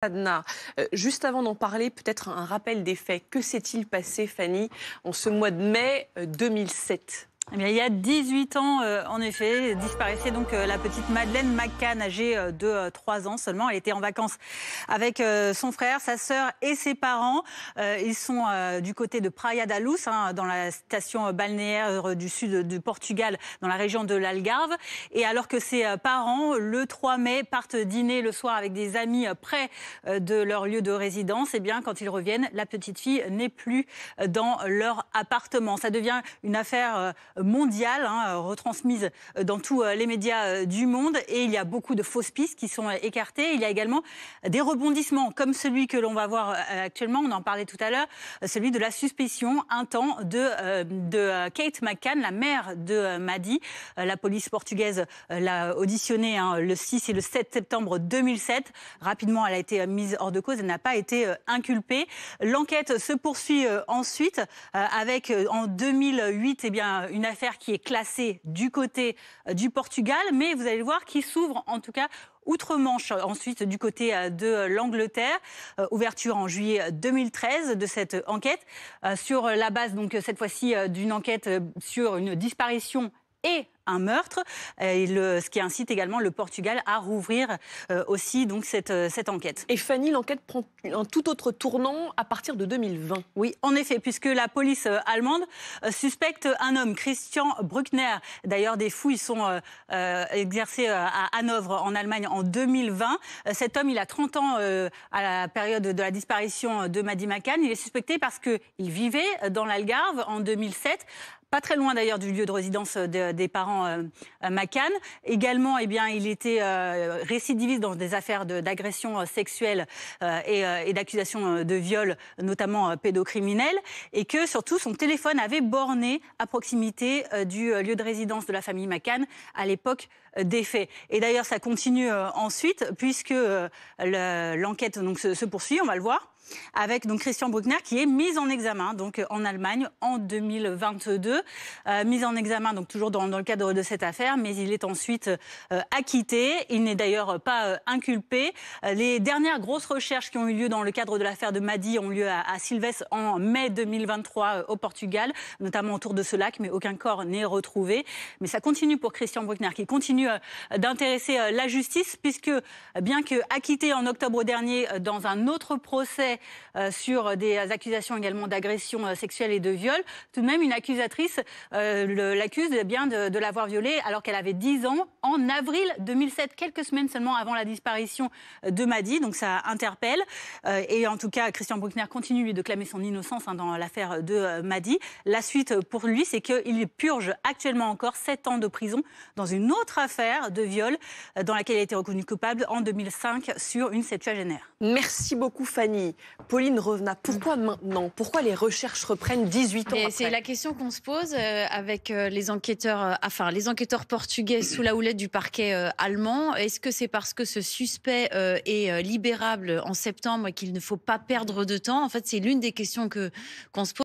Adna, juste avant d'en parler, peut-être un rappel des faits. Que s'est-il passé, Fanny, en ce mois de mai 2007 ? Eh bien, il y a 18 ans, en effet, disparaissait donc la petite Madeleine McCann, âgée de 3 ans seulement. Elle était en vacances avec son frère, sa sœur et ses parents. Ils sont du côté de Praia da Luz, dans la station balnéaire du sud du Portugal, dans la région de l'Algarve. Et alors que ses parents, le 3 mai, partent dîner le soir avec des amis près de leur lieu de résidence, eh bien, quand ils reviennent, la petite fille n'est plus dans leur appartement. Ça devient une affaire mondiale, retransmise dans tous les médias du monde, et il y a beaucoup de fausses pistes qui sont écartées. Il y a également des rebondissements comme celui que l'on va voir actuellement, on en parlait tout à l'heure, celui de la suspicion un temps de Kate McCann, la mère de Maddie. La police portugaise l'a auditionnée le 6 et le 7 septembre 2007. Rapidement, elle a été mise hors de cause, elle n'a pas été inculpée. L'enquête se poursuit ensuite avec en 2008 une affaire qui est classée du côté du Portugal, mais vous allez le voir qui s'ouvre en tout cas outre-Manche, ensuite du côté de l'Angleterre. Ouverture en juillet 2013 de cette enquête sur la base donc cette fois-ci d'une enquête sur une disparition et un meurtre, ce qui incite également le Portugal à rouvrir aussi donc cette enquête. Et Fanny, l'enquête prend un tout autre tournant à partir de 2020. Oui, en effet, puisque la police allemande suspecte un homme, Christian Bruckner. D'ailleurs, des fouilles sont exercées à Hanovre, en Allemagne, en 2020. Cet homme, il a 30 ans à la période de la disparition de Maddie McCann. Il est suspecté parce qu'il vivait dans l'Algarve en 2007. Pas très loin d'ailleurs du lieu de résidence des parents McCann. Également, il était récidiviste dans des affaires d'agression sexuelle et d'accusations de viol, notamment pédocriminels, et que surtout son téléphone avait borné à proximité du lieu de résidence de la famille McCann à l'époque des faits. Et d'ailleurs, ça continue ensuite, puisque l'enquête donc se poursuit, on va le voir, avec donc Christian Bruckner qui est mis en examen donc en Allemagne en 2022, mis en examen donc toujours dans le cadre de cette affaire, mais il est ensuite acquitté. Il n'est d'ailleurs pas inculpé. Les dernières grosses recherches qui ont eu lieu dans le cadre de l'affaire de Maddie ont lieu à Silves en mai 2023 au Portugal, notamment autour de ce lac, mais aucun corps n'est retrouvé. Mais ça continue pour Christian Bruckner qui continue d'intéresser la justice, puisque bien que acquitté en octobre dernier dans un autre procès sur des accusations également d'agression sexuelle et de viol, tout de même une accusatrice l'accuse bien de l'avoir violée alors qu'elle avait 10 ans en avril 2007, quelques semaines seulement avant la disparition de Maddie. Donc ça interpelle. Et en tout cas, Christian Bruckner continue lui de clamer son innocence dans l'affaire de Maddie. La suite pour lui, c'est qu'il purge actuellement encore 7 ans de prison dans une autre affaire de viol dans laquelle il a été reconnu coupable en 2005 sur une septuagénaire. Merci beaucoup, Fanny. Pauline Revenat, pourquoi maintenant ? Pourquoi les recherches reprennent 18 ans après ? C'est la question qu'on se pose avec les enquêteurs portugais sous la houlette du parquet allemand. Est-ce que c'est parce que ce suspect est libérable en septembre et qu'il ne faut pas perdre de temps ? En fait, c'est l'une des questions qu'on se pose.